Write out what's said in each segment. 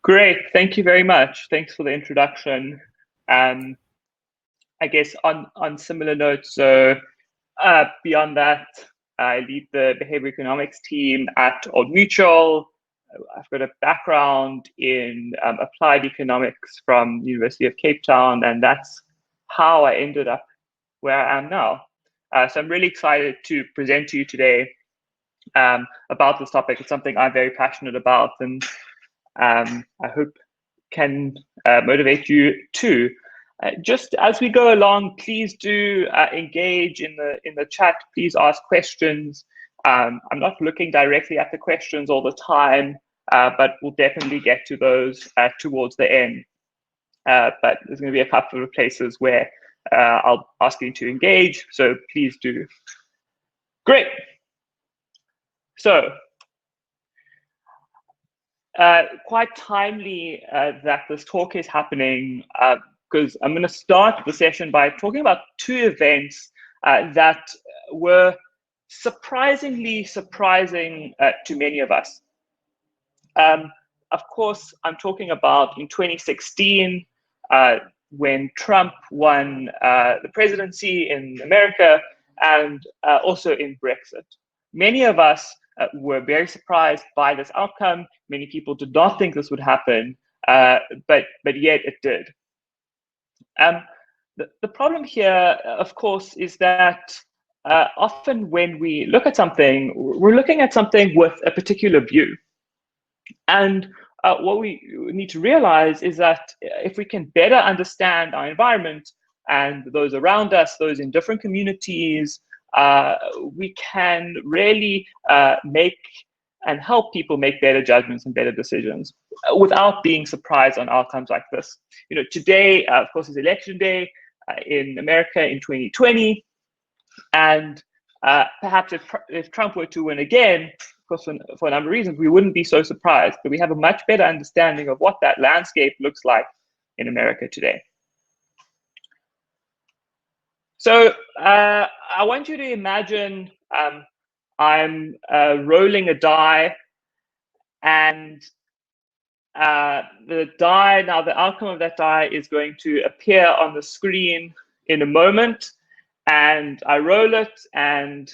Great, thank you very much. Thanks for the introduction. I guess on similar notes, so beyond that, I lead the behavior economics team at Old Mutual. I've got a background in applied economics from University of Cape Town, and that's how I ended up where I am now. So I'm really excited to present to you today about this topic. It's something I'm very passionate about, and I hope can motivate you too. Just as we go along, please do engage in the chat. Please ask questions. I'm not looking directly at the questions all the time, but we'll definitely get to those towards the end. But there's going to be a couple of places where I'll ask you to engage, so please do. Great. So, quite timely that this talk is happening, because I'm going to start the session by talking about two events that were surprisingly surprising to many of us. Of course, I'm talking about in 2016, when Trump won the presidency in America, and also in Brexit. Many of us were very surprised by this outcome. Many people did not think this would happen, but yet it did. The problem here, of course, is that often when we look at something, we're looking at something with a particular view. And what we need to realize is that if we can better understand our environment and those around us, those in different communities, we can really make and help people make better judgments and better decisions without being surprised on outcomes like this. You know, today, of course, is election day in America in 2020, and perhaps if Trump were to win again, of course, for a number of reasons, we wouldn't be so surprised, but we have a much better understanding of what that landscape looks like in America today. So I want you to imagine I'm rolling a die, and the die, now the outcome of that die is going to appear on the screen in a moment, and I roll it, and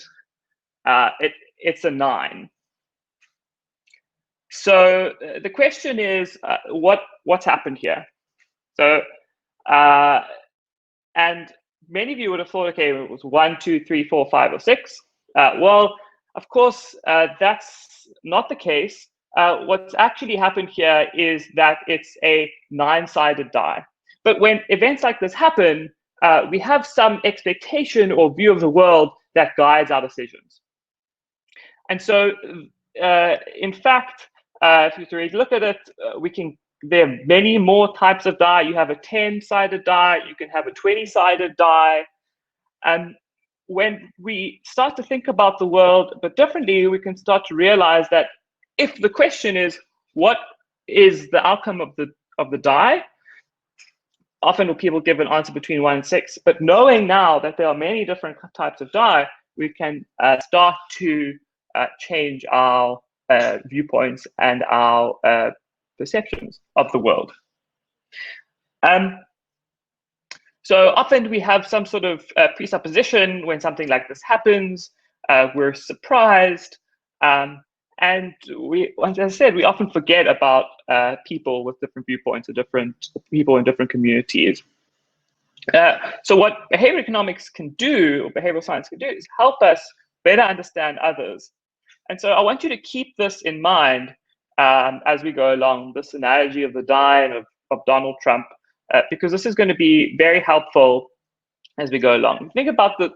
it's a 9. So the question is, what's happened here? So, and many of you would have thought, okay, it was 1, 2, 3, 4, 5, or 6. Well, of course, that's not the case. What's actually happened here is that it's a 9-sided die. But when events like this happen, we have some expectation or view of the world that guides our decisions. And so, in fact, if you really look at it, there are many more types of die. You have a 10-sided die, you can have a 20-sided die. And when we start to think about the world a bit differently, we can start to realize that if the question is, what is the outcome of the die? Often people give an answer between 1 and 6, but knowing now that there are many different types of die, we can start to change our viewpoints and our perceptions of the world. So often we have some sort of presupposition when something like this happens. We're surprised, and as I said, we often forget about people with different viewpoints or different people in different communities. So what behavior economics can do, or behavioral science can do, is help us better understand others. And so I want you to keep this in mind as we go along, this analogy of the die and of Donald Trump, because this is going to be very helpful as we go along. Think about the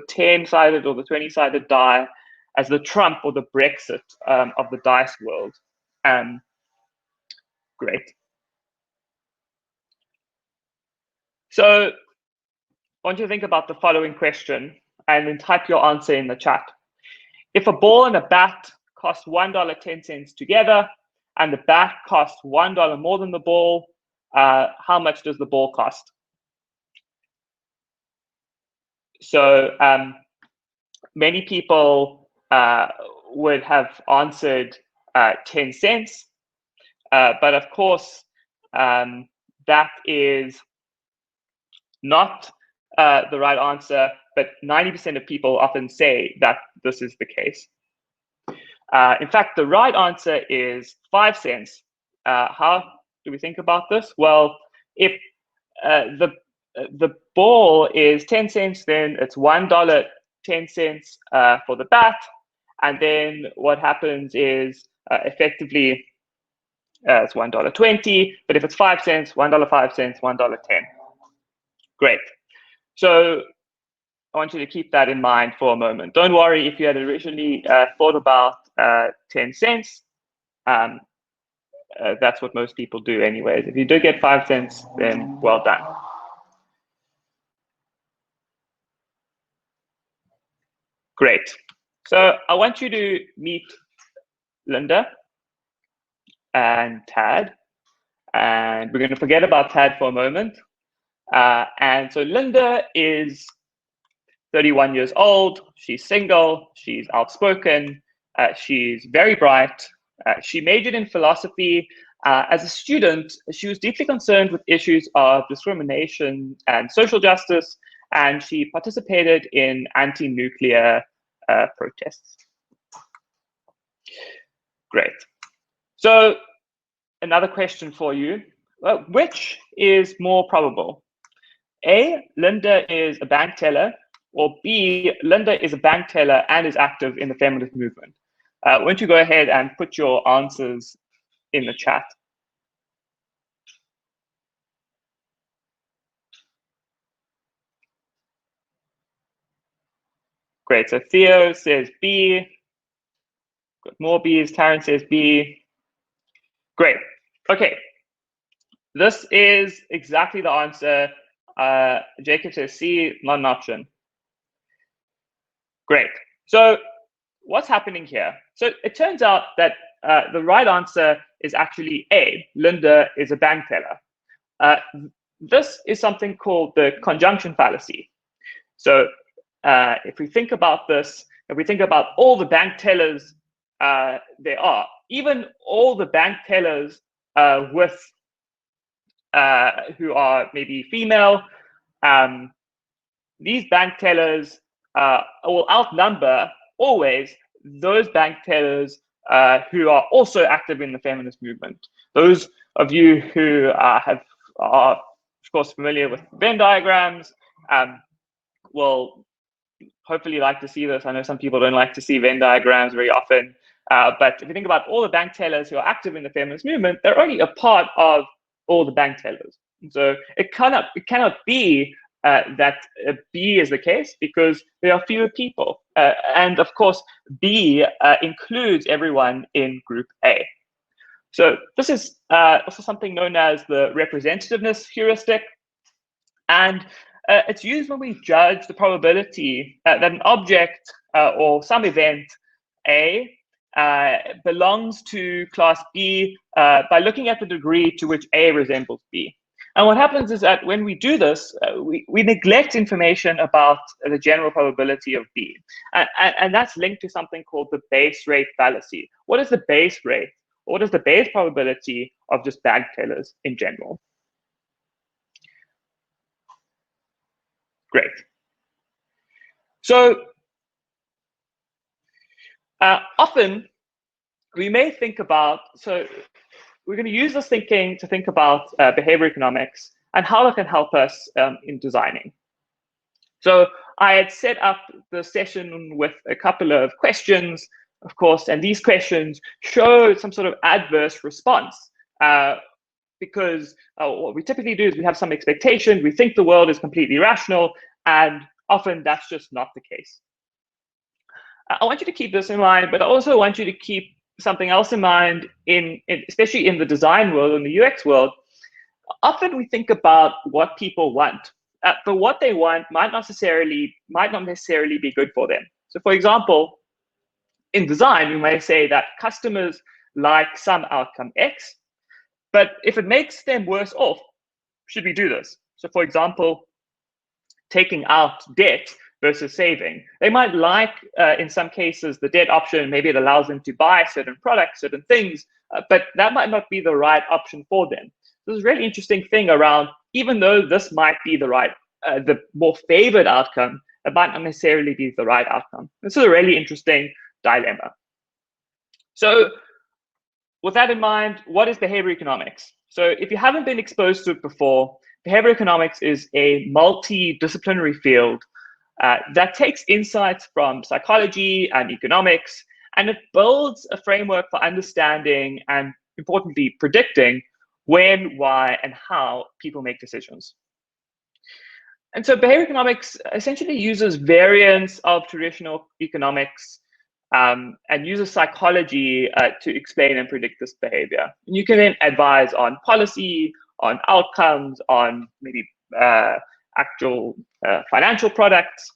10-sided or the 20-sided die as the Trump or the Brexit of the dice world. Great. So I want you to think about the following question and then type your answer in the chat. If a ball and a bat cost $1.10 together, and the bat costs $1 more than the ball, how much does the ball cost? So many people would have answered 10 cents. But of course, that is not the right answer, but 90% of people often say that this is the case. In fact, the right answer is 5 cents. How do we think about this? Well, if the ball is 10 cents, then it's $1, 10 cents for the bat. And then what happens is effectively it's $1.20, but if it's 5 cents, $1.05, $1.10. Great. So I want you to keep that in mind for a moment. Don't worry if you had originally thought about 10 cents. That's what most people do anyways. If you do get 5 cents, then well done. Great. So I want you to meet Linda and Tad. And we're going to forget about Tad for a moment. And so Linda is 31 years old. She's single. She's outspoken. She's very bright. She majored in philosophy. As a student, she was deeply concerned with issues of discrimination and social justice, and she participated in anti-nuclear protests. Great. So another question for you. Which is more probable? A, Linda is a bank teller, or B, Linda is a bank teller and is active in the feminist movement? Why don't you go ahead and put your answers in the chat? Great, so Theo says B. Got more B's, Taryn says B. Great, okay. This is exactly the answer. Jacob says C, not an option. Great, so what's happening here? So it turns out that the right answer is actually A, Linda is a bank teller. This is something called the conjunction fallacy. So if we think about this, if we think about all the bank tellers there are, even all the bank tellers with who are maybe female, these bank tellers will outnumber always those bank tellers who are also active in the feminist movement. Those of you who are of course familiar with Venn diagrams will hopefully like to see this. I know some people don't like to see Venn diagrams very often, but if you think about all the bank tellers who are active in the feminist movement, they're only a part of all the bank tellers. So it cannot be that B is the case, because there are fewer people. And of course, B includes everyone in group A. So this is also something known as the representativeness heuristic. And it's used when we judge the probability that an object or some event A belongs to class B by looking at the degree to which A resembles B. And what happens is that when we do this, we neglect information about the general probability of B. And that's linked to something called the base rate fallacy. What is the base rate? What is the base probability of just bank tellers in general? Great. So often we may think about, so we're going to use this thinking to think about behavior economics and how it can help us in designing. So I had set up the session with a couple of questions, of course, and these questions show some sort of adverse response. Because what we typically do is we have some expectation, we think the world is completely rational, and often that's just not the case. I want you to keep this in mind, but I also want you to keep something else in mind, especially in the design world, in the UX world. Often we think about what people want, but what they want might not necessarily be good for them. So for example, in design, we may say that customers like some outcome X, but if it makes them worse off, should we do this? So for example, taking out debt versus saving. They might like, in some cases, the debt option. Maybe it allows them to buy certain products, certain things, but that might not be the right option for them. So there's a really interesting thing around, even though this might be the more favored outcome, it might not necessarily be the right outcome. This is a really interesting dilemma. So with that in mind, what is behavior economics? So if you haven't been exposed to it before, behavior economics is a multidisciplinary field that takes insights from psychology and economics, and it builds a framework for understanding and, importantly, predicting when, why, and how people make decisions. And so behavior economics essentially uses variants of traditional economics and uses psychology to explain and predict this behavior. And you can then advise on policy, on outcomes, on maybe actual financial products.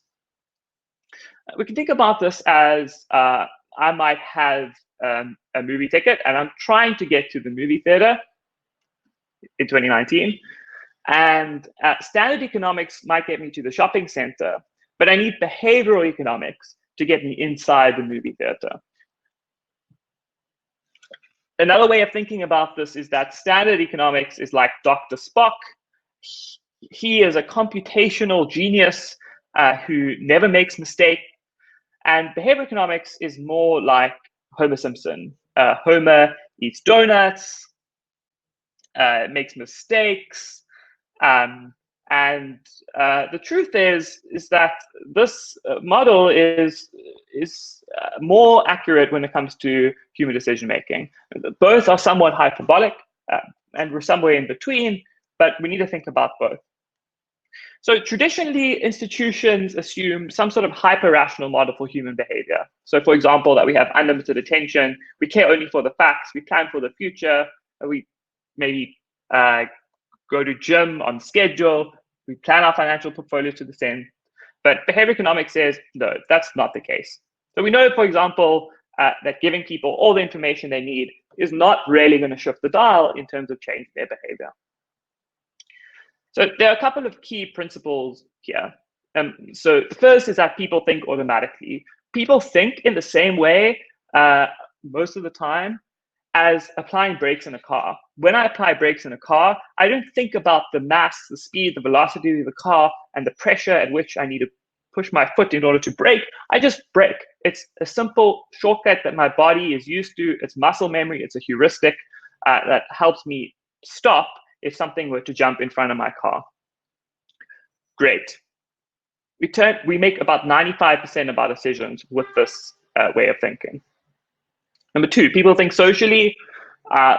We can think about this as I might have a movie ticket and I'm trying to get to the movie theater in 2019. And standard economics might get me to the shopping center, but I need behavioral economics to get me inside the movie theater. Another way of thinking about this is that standard economics is like Dr. Spock. He is a computational genius who never makes mistakes. And behavior economics is more like Homer Simpson. Homer eats donuts, makes mistakes, and the truth is that this model is more accurate when it comes to human decision making. Both are somewhat hyperbolic, and we're somewhere in between, but we need to think about both. So traditionally, institutions assume some sort of hyper-rational model for human behavior. So for example, that we have unlimited attention, we care only for the facts, we plan for the future, we maybe go to gym on schedule, we plan our financial portfolio to the same. But behavior economics says, no, that's not the case. So we know, for example, that giving people all the information they need is not really going to shift the dial in terms of changing their behavior. So there are a couple of key principles here. So the first is that people think automatically. People think in the same way most of the time as applying brakes in a car. When I apply brakes in a car, I don't think about the mass, the speed, the velocity of the car, and the pressure at which I need to push my foot in order to brake. I just brake. It's a simple shortcut that my body is used to. It's muscle memory. It's a heuristic that helps me stop if something were to jump in front of my car. Great. We make about 95% of our decisions with this way of thinking. Number two, people think socially.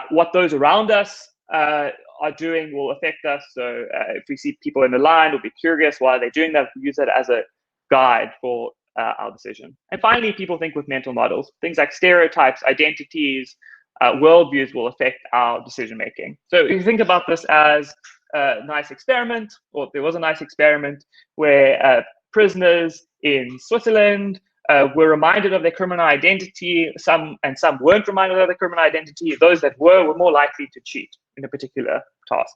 What those around us are doing will affect us. So if we see people in the line, we'll be curious why they're doing that. We use that as a guide for our decision. And finally, people think with mental models. Things like stereotypes, identities, worldviews will affect our decision making. So if you think about this as a nice experiment, or there was a nice experiment where prisoners in Switzerland were reminded of their criminal identity, some weren't reminded of their criminal identity. Those that were more likely to cheat in a particular task.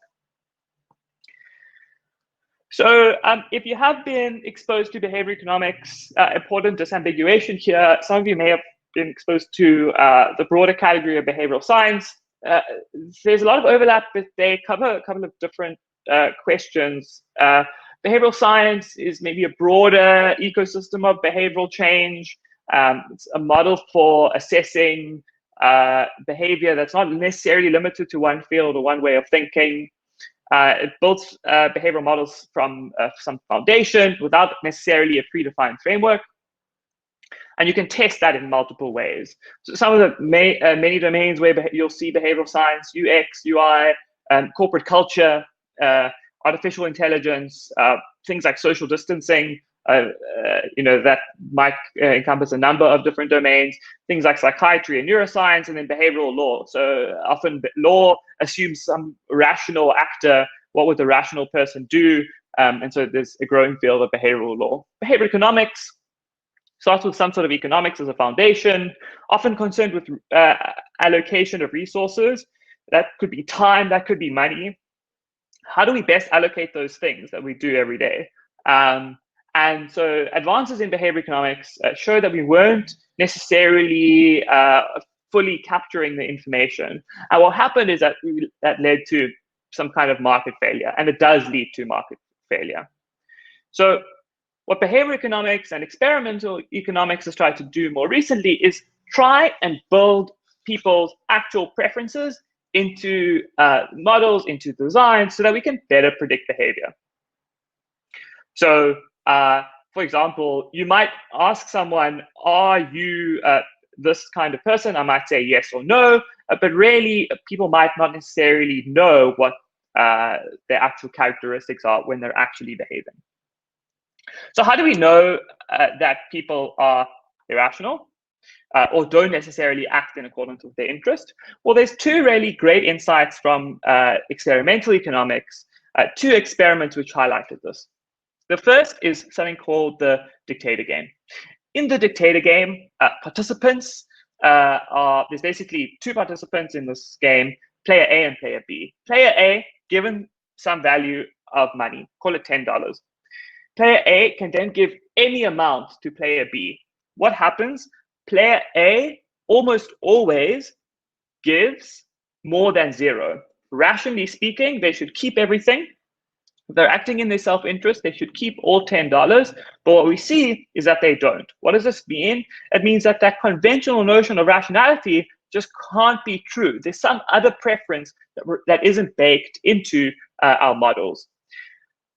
So if you have been exposed to behavior economics, important disambiguation here, some of you may have been exposed to the broader category of behavioral science. There's a lot of overlap, but they cover a couple of different questions. Behavioral science is maybe a broader ecosystem of behavioral change. It's a model for assessing behavior that's not necessarily limited to one field or one way of thinking. It builds behavioral models from some foundation without necessarily a predefined framework. And you can test that in multiple ways. So some of the many domains where you'll see behavioral science, UX, UI, corporate culture, artificial intelligence, things like social distancing, that might encompass a number of different domains, things like psychiatry and neuroscience, and then behavioral law. So often law assumes some rational actor. What would the rational person do? And so there's a growing field of behavioral law. Behavior economics starts with some sort of economics as a foundation, often concerned with allocation of resources. That could be time, that could be money. How do we best allocate those things that we do every day? And And so advances in behavior economics show that we weren't necessarily fully capturing the information. And what happened is that that led to some kind of market failure, and it does lead to market failure. So what behavior economics and experimental economics has tried to do more recently is try and build people's actual preferences into models, into design, so that we can better predict behavior. So, for example, you might ask someone, are you this kind of person? I might say yes or no, but really people might not necessarily know what their actual characteristics are when they're actually behaving. So how do we know that people are irrational or don't necessarily act in accordance with their interest? Well, there's two really great insights from experimental economics, two experiments which highlighted this. The first is something called the dictator game. In the dictator game, participants there's basically two participants in this game, player A and player B. Player A, given some value of money, call it $10. Player A can then give any amount to player B. What happens? Player A almost always gives more than zero. Rationally speaking, they should keep everything. If they're acting in their self-interest, they should keep all $10. But what we see is that they don't. What does this mean? It means that that conventional notion of rationality just can't be true. There's some other preference that isn't baked into our models.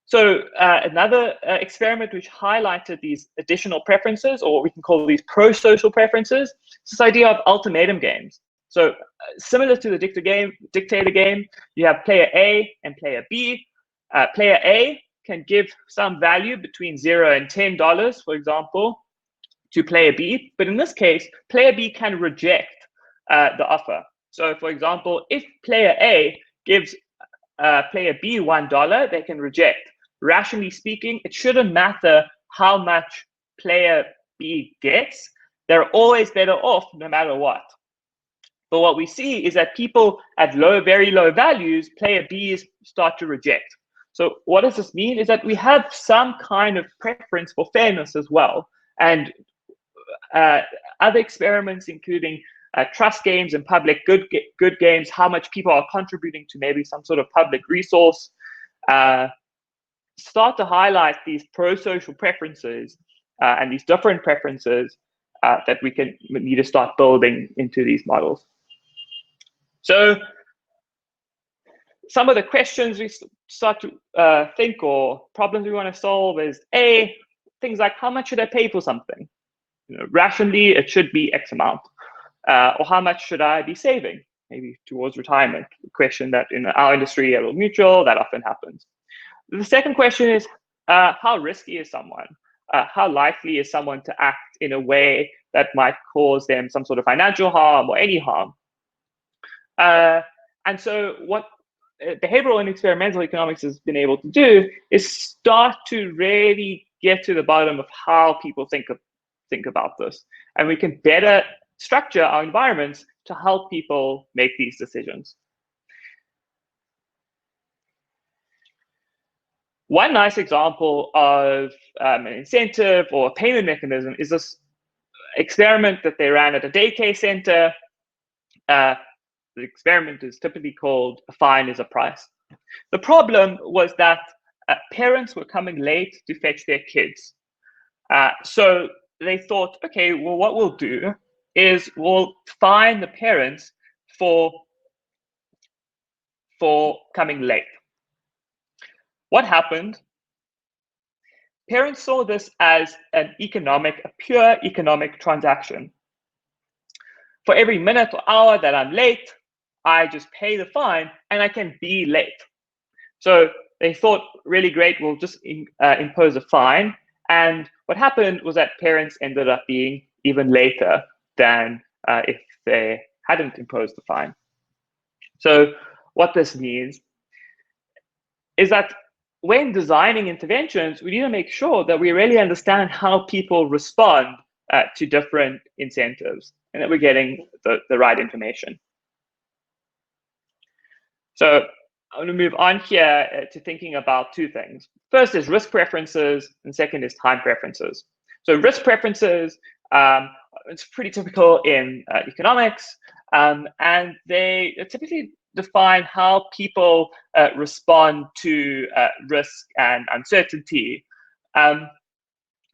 So another experiment which highlighted these additional preferences, or what we can call these pro-social preferences, is this idea of ultimatum games. So similar to the dictator game, you have player A and player B. Player A can give some value between $0 and $10, for example, to player B. But in this case, player B can reject the offer. So for example, if player A gives player B $1, they can reject. Rationally speaking, it shouldn't matter how much player B gets. They're always better off no matter what. But what we see is that people at very low values, player Bs start to reject. So what does this mean? Is that we have some kind of preference for fairness as well. And other experiments, including trust games and public good games, how much people are contributing to maybe some sort of public resource, start to highlight these pro-social preferences and these different preferences that we need to start building into these models. So some of the questions we start to think, or problems we want to solve, is things like, how much should I pay for something? Rationally, it should be X amount. Or how much should I be saving, maybe towards retirement? A question that in our industry at Old Mutual, that often happens. The second question is, how risky is someone? How likely is someone to act in a way that might cause them some sort of financial harm or any harm? And so what behavioral and experimental economics has been able to do is start to really get to the bottom of how people think about this. And we can better structure our environments to help people make these decisions. One nice example of an incentive or a payment mechanism is this experiment that they ran at a daycare center. The experiment is typically called "a fine is a price." The problem was that parents were coming late to fetch their kids. So they thought, okay, well, what we'll do is we'll fine the parents for coming late. What happened? Parents saw this as a pure economic transaction. For every minute or hour that I'm late, I just pay the fine and I can be late. So they thought, really great, we'll just impose a fine. And what happened was that parents ended up being even later than if they hadn't imposed the fine. So what this means is that when designing interventions, we need to make sure that we really understand how people respond to different incentives and that we're getting the right information. So I want to move on here to thinking about two things. First is risk preferences, and second is time preferences. So risk preferences, it's pretty typical in economics, and they typically define how people respond to risk and uncertainty.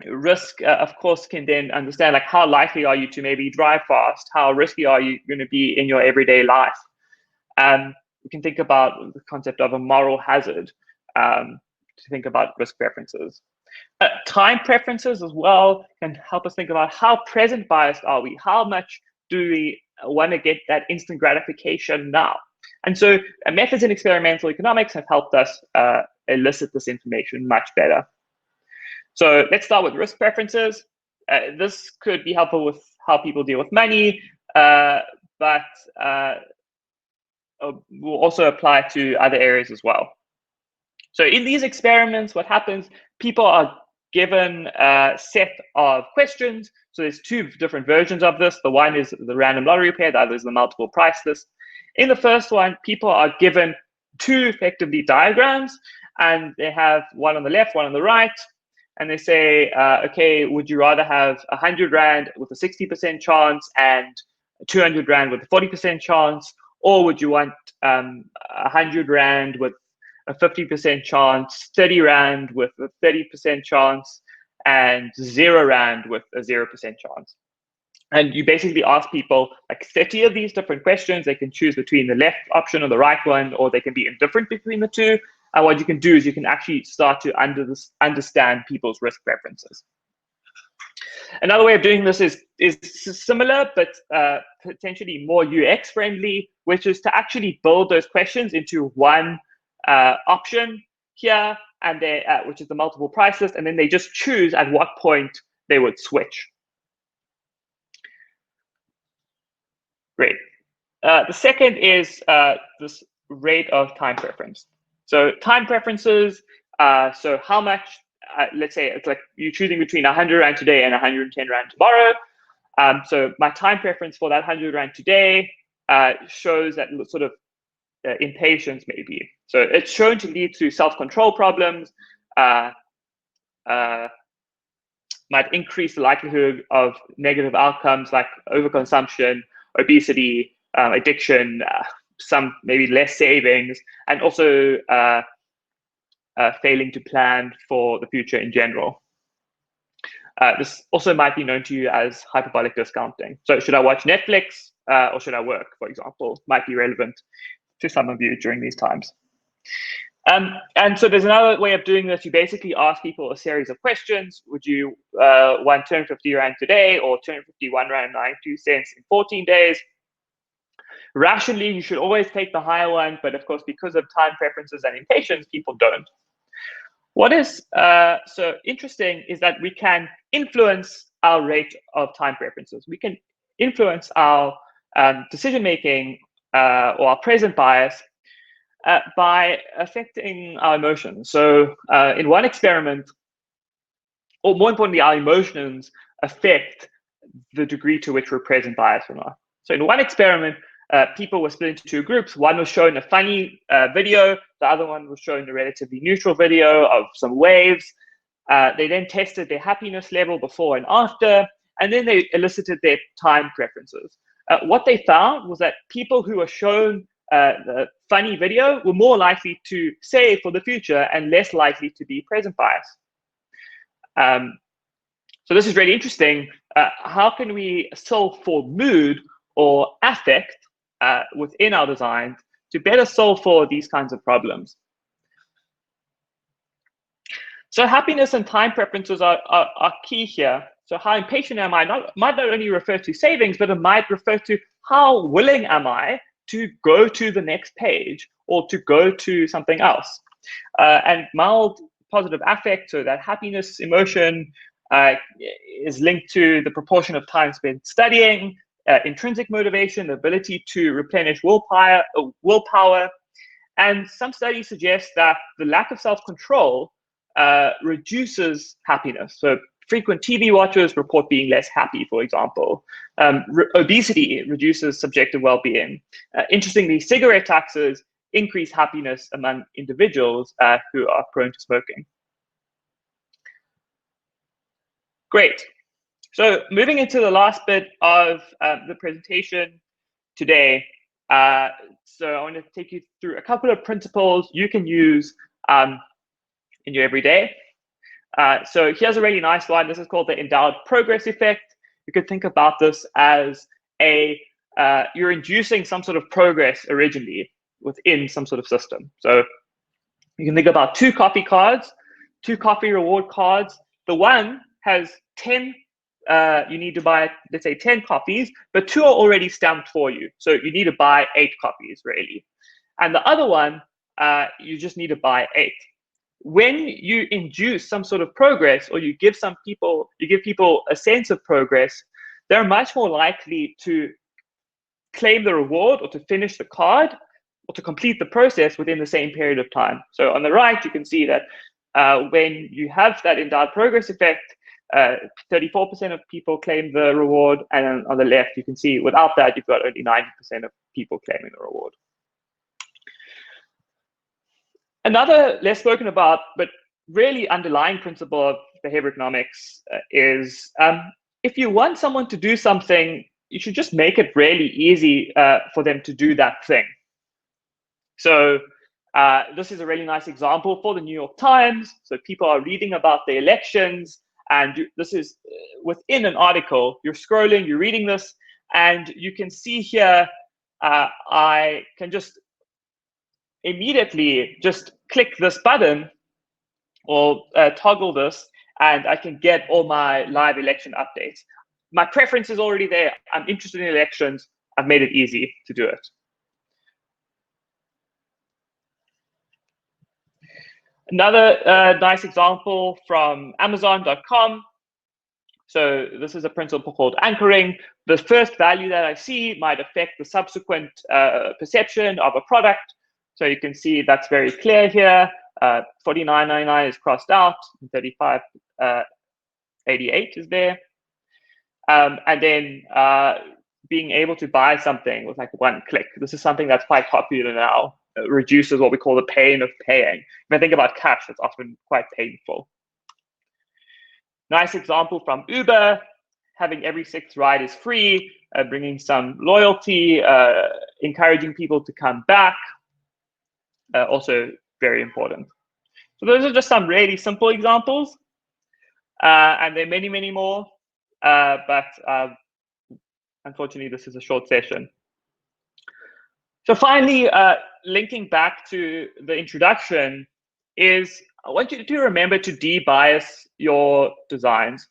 Risk, of course, can then understand like how likely are you to maybe drive fast, how risky are you going to be in your everyday life. We can think about the concept of a moral hazard to think about risk preferences. Time preferences as well can help us think about how present biased are we? How much do we want to get that instant gratification now? And so methods in experimental economics have helped us elicit this information much better. So let's start with risk preferences. This could be helpful with how people deal with money, but will also apply to other areas as well. So in these experiments, what happens, people are given a set of questions. So there's two different versions of this. The one is the random lottery pair, the other is the multiple price list. In the first one, people are given two effectively diagrams, and they have one on the left, one on the right. And they say, okay, would you rather have 100 Rand with a 60% chance and 200 Rand with a 40% chance? Or would you want 100 Rand with a 50% chance, 30 Rand with a 30% chance, and 0 Rand with a 0% chance? And you basically ask people like 30 of these different questions. They can choose between the left option or the right one, or they can be indifferent between the two. And what you can do is you can actually start to understand people's risk preferences. Another way of doing this is similar, but potentially more UX friendly, which is to actually build those questions into one option here, and which is the multiple price list, and then they just choose at what point they would switch. Great. The second is this rate of time preference. So time preferences, so how much, let's say it's like you're choosing between 100 Rand today and 110 Rand tomorrow. So my time preference for that 100 Rand today shows that sort of impatience maybe. So it's shown to lead to self-control problems, might increase the likelihood of negative outcomes like overconsumption, obesity, addiction, some maybe less savings, and also failing to plan for the future in general. This also might be known to you as hyperbolic discounting. So should I watch Netflix or should I work, for example, might be relevant to some of you during these times. And so there's another way of doing this. You basically ask people a series of questions. Would you want 250 Rand today or 251 Rand 92 cents in 14 days? Rationally, you should always take the higher one, but of course, because of time preferences and impatience, people don't. What is so interesting is that we can influence our rate of time preferences. We can influence our decision-making or our present bias by affecting our emotions. So in one experiment, or more importantly, our emotions affect the degree to which we're present bias or not. So in one experiment, people were split into two groups. One was shown a funny video. The other one was shown a relatively neutral video of some waves. They then tested their happiness level before and after, and then they elicited their time preferences. What they found was that people who were shown the funny video were more likely to save for the future and less likely to be present bias. So this is really interesting. How can we solve for mood or affect within our design to better solve for these kinds of problems? So happiness and time preferences are key here. So how impatient am I might not only refer to savings, but it might refer to how willing am I to go to the next page or to go to something else. And mild positive affect, so that happiness emotion is linked to the proportion of time spent studying, intrinsic motivation, the ability to replenish willpower. And some studies suggest that the lack of self-control reduces happiness. So frequent TV watchers report being less happy, for example. Obesity reduces subjective well-being. Interestingly, cigarette taxes increase happiness among individuals who are prone to smoking. Great. So moving into the last bit of the presentation today. So I want to take you through a couple of principles you can use in your everyday. So here's a really nice one. This is called the endowed progress effect. You could think about this as you're inducing some sort of progress originally within some sort of system. So you can think about two coffee reward cards. The one has 10, you need to buy, let's say 10 coffees, but 2 are already stamped for you. So you need to buy 8 coffees really. And the other one, you just need to buy 8. When you induce some sort of progress, or you give people a sense of progress, they're much more likely to claim the reward or to finish the card or to complete the process within the same period of time. So on the right, you can see that when you have that endowed progress effect, 34% of people claim the reward, and then on the left, you can see without that, you've got only 90% of people claiming the reward. Another less spoken about, but really underlying principle of behavior economics is if you want someone to do something, you should just make it really easy for them to do that thing. So this is a really nice example for the New York Times. So people are reading about the elections, and this is within an article. You're scrolling, you're reading this, and you can see here, I can just immediately just click this button or toggle this, and I can get all my live election updates. My preference is already there. I'm interested in elections. I've made it easy to do it. Another nice example from Amazon.com. So this is a principle called anchoring. The first value that I see might affect the subsequent perception of a product. So you can see that's very clear here. 49.99 is crossed out, and 35.88 is there. And then being able to buy something with like one click. This is something that's quite popular now. It reduces what we call the pain of paying. If I think about cash, it's often quite painful. Nice example from Uber, having every 6th ride is free, bringing some loyalty, encouraging people to come back. Also very important. So those are just some really simple examples. And there are many, many more. But unfortunately, this is a short session. So finally, linking back to the introduction is I want you to remember to de-bias your designs.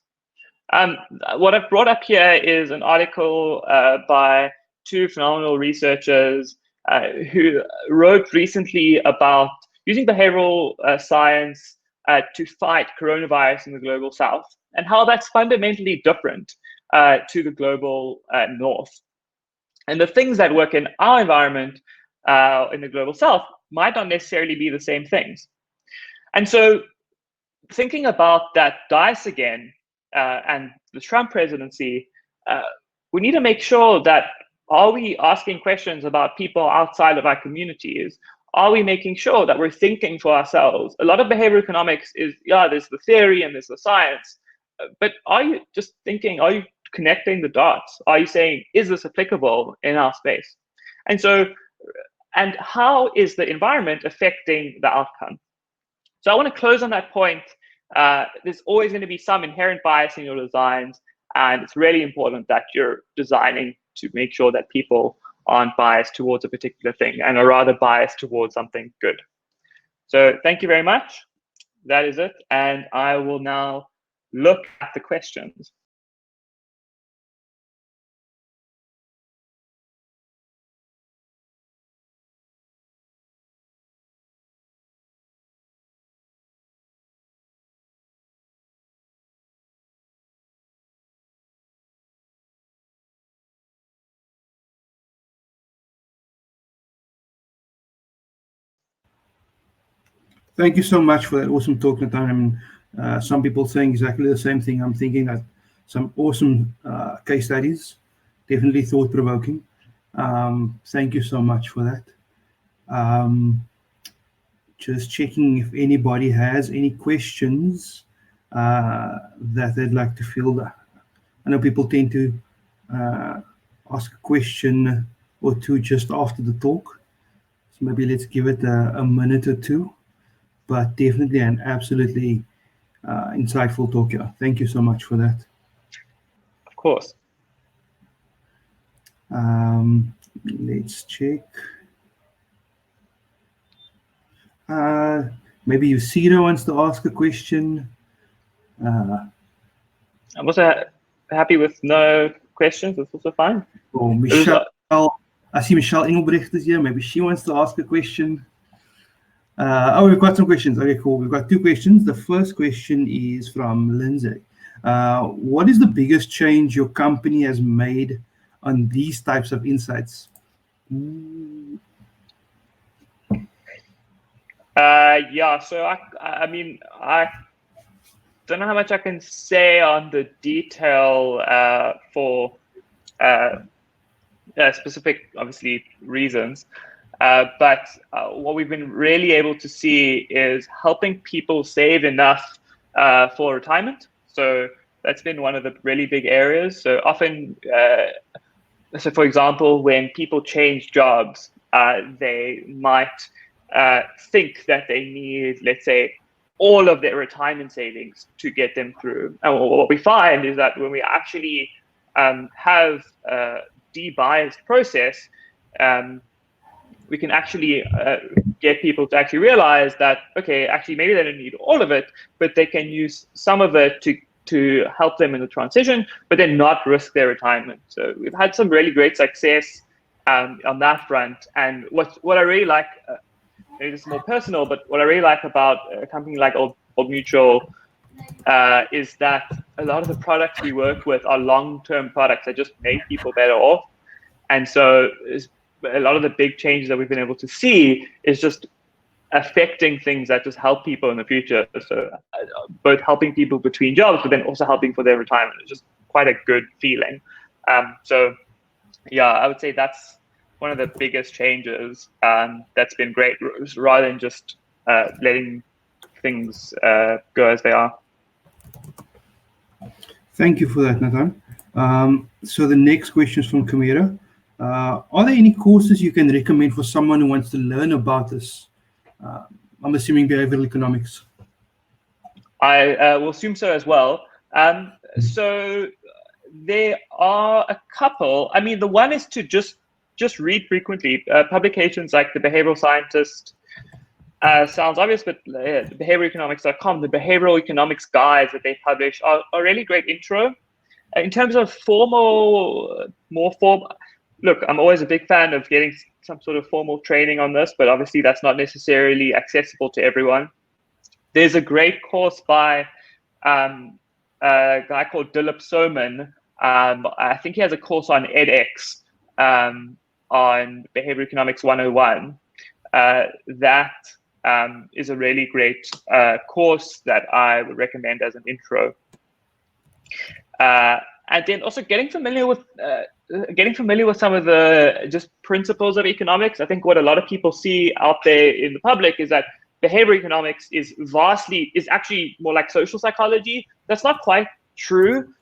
What I've brought up here is an article by 2 phenomenal researchers who wrote recently about using behavioral science to fight coronavirus in the global south, and how that's fundamentally different to the global north. And the things that work in our environment in the global south might not necessarily be the same things. And so thinking about that dice again and the Trump presidency, we need to make sure that, are we asking questions about people outside of our communities? Are we making sure that we're thinking for ourselves? A lot of behavioral economics is, yeah, there's the theory and there's the science, but are you just thinking, are you connecting the dots? Are you saying, is this applicable in our space? And so, and how is the environment affecting the outcome? So I want to close on that point. There's always going to be some inherent bias in your designs, and it's really important that you're designing to make sure that people aren't biased towards a particular thing and are rather biased towards something good. So thank you very much. That is it. And I will now look at the questions. Thank you so much for that awesome talk, Natan. I mean, some people saying exactly the same thing. I'm thinking that some awesome case studies, definitely thought-provoking. Thank you so much for that. Just checking if anybody has any questions that they'd like to field. I know people tend to ask a question or two just after the talk. So maybe let's give it a minute or two. But definitely an absolutely insightful talk here. Thank you so much for that. Of course. Let's check. Maybe Yusira wants to ask a question. I'm also happy with no questions. That's also fine. Or Michelle, I see Michelle Engelbrecht is here. Maybe she wants to ask a question. Oh, we've got some questions. Okay, cool. We've got two questions. The first question is from Lindsay. What is the biggest change your company has made on these types of insights? Yeah, so I mean, I don't know how much I can say on the detail for specific, obviously, reasons. But what we've been really able to see is helping people save enough for retirement. So that's been one of the really big areas. So often, so for example, when people change jobs, they might think that they need, let's say, all of their retirement savings to get them through. And what we find is that when we actually have a de-biased process, we can actually get people to actually realize that, okay, actually maybe they don't need all of it, but they can use some of it to help them in the transition, but then not risk their retirement. So we've had some really great success on that front. And what I really like, maybe this is more personal, but what I really like about a company like Old Mutual is that a lot of the products we work with are long-term products that just make people better off. And so a lot of the big changes that we've been able to see is just affecting things that just help people in the future. So both helping people between jobs, but then also helping for their retirement. It's just quite a good feeling. So yeah, I would say that's one of the biggest changes that's been great, rather than just letting things go as they are. Thank you for that, Natan. So the next question is from Kamira. Are there any courses you can recommend for someone who wants to learn about this? I'm assuming behavioral economics. I will assume so as well. So there are a couple. I mean, the one is to just read frequently. Publications like the Behavioral Scientist sounds obvious, but behavioureconomics.com, the behavioral economics guides that they publish are a really great intro. In terms of more formal, look, I'm always a big fan of getting some sort of formal training on this, but obviously that's not necessarily accessible to everyone. There's a great course by a guy called Dilip Soman. I think he has a course on edX on Behavior Economics 101. That is a really great course that I would recommend as an intro. And then also getting familiar with some of the just principles of economics. I think what a lot of people see out there in the public is that behavior economics is actually more like social psychology. That's not quite true.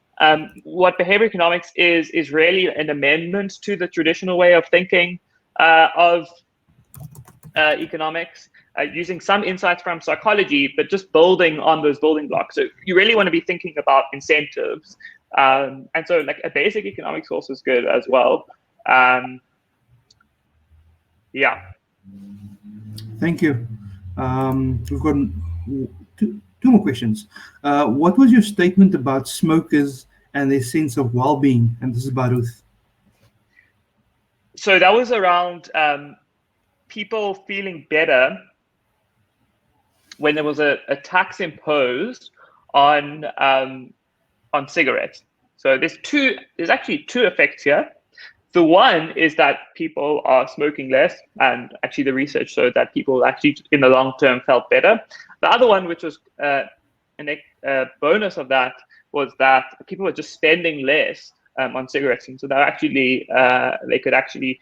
What behavior economics is really an amendment to the traditional way of thinking of economics, using some insights from psychology, but just building on those building blocks. So you really want to be thinking about incentives. And so like a basic economics course is good as well. Yeah. Thank you. We've got two more questions. What was your statement about smokers and their sense of well-being? And this is about Ruth. So that was around people feeling better when there was a tax imposed on cigarettes. So there's actually two effects here. The one is that people are smoking less, and actually the research showed that people actually in the long term felt better. The other one, which was a bonus of that, was that people were just spending less on cigarettes, and so they could actually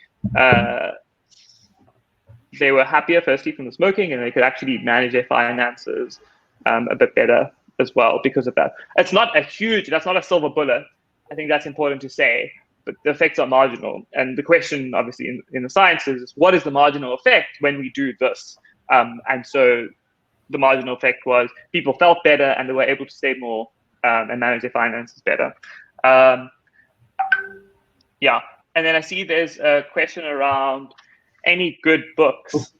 they were happier, firstly, from the smoking, and they could actually manage their finances a bit better as well because of that. It's not a huge, that's not a silver bullet. I think that's important to say, but the effects are marginal. And the question, obviously, in the sciences is, what is the marginal effect when we do this? And so the marginal effect was people felt better and they were able to save more and manage their finances better. Yeah. And then I see there's a question around any good books. So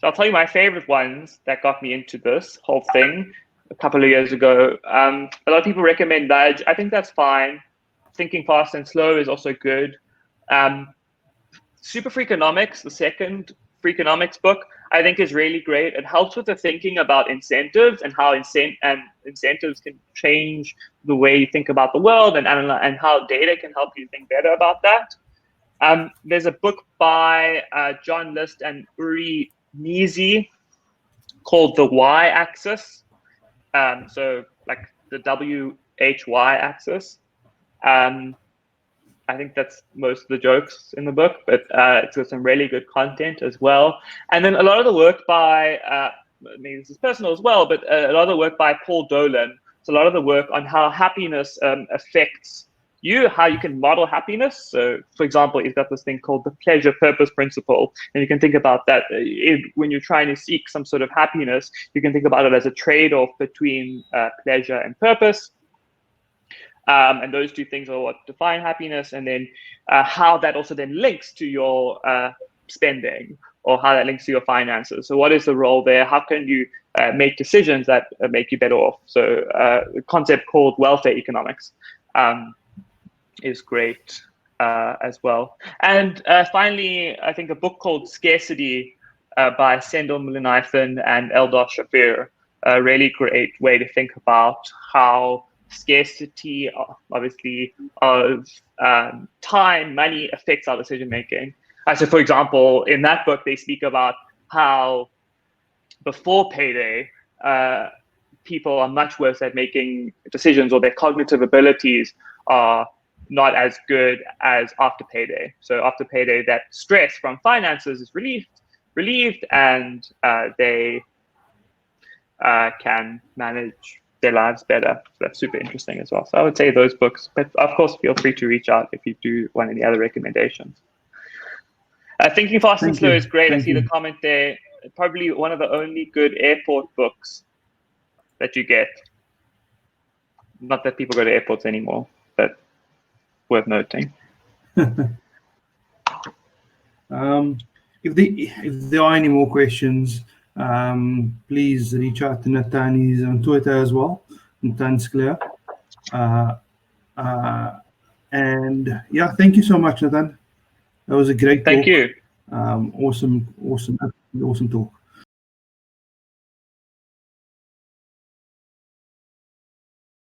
I'll tell you my favorite ones that got me into this whole thing a couple of years ago. A lot of people recommend Nudge. I think that's fine. Thinking Fast and Slow is also good. Super Freakonomics, the second Freakonomics book, I think is really great. It helps with the thinking about incentives and how incentives can change the way you think about the world, and how data can help you think better about that. There's a book by John List and Uri Nisi called The Y-Axis. So like the WHY axis. I think that's most of the jokes in the book, but it's got some really good content as well. And then a lot of the work by, maybe this is personal as well, but a lot of the work by Paul Dolan. So a lot of the work on how happiness affects you, how you can model happiness. So for example, he's got this thing called the pleasure purpose principle. And you can think about that when you're trying to seek some sort of happiness, you can think about it as a trade-off between pleasure and purpose. And those two things are what define happiness, and then how that also then links to your spending, or how that links to your finances. So what is the role there? How can you make decisions that make you better off? So a concept called welfare economics is great as well. And finally, I think a book called Scarcity by Sendhil Mullainathan and Eldar Shafir, a really great way to think about how scarcity, obviously, of time, money affects our decision making. So, for example, in that book, they speak about how before payday, people are much worse at making decisions, or their cognitive abilities are not as good as after payday. So after payday, that stress from finances is relieved, and they can manage their lives better. So that's super interesting as well. So I would say those books, but of course, feel free to reach out if you do want any other recommendations. Thinking Fast and Slow is great. I see the comment there. Probably one of the only good airport books that you get. Not that people go to airports anymore, but worth noting. If there are any more questions, please reach out to Natan. He's on Twitter as well, Natan Sklair. And yeah, thank you so much, Natan. That was a great talk. Thank you. Awesome talk.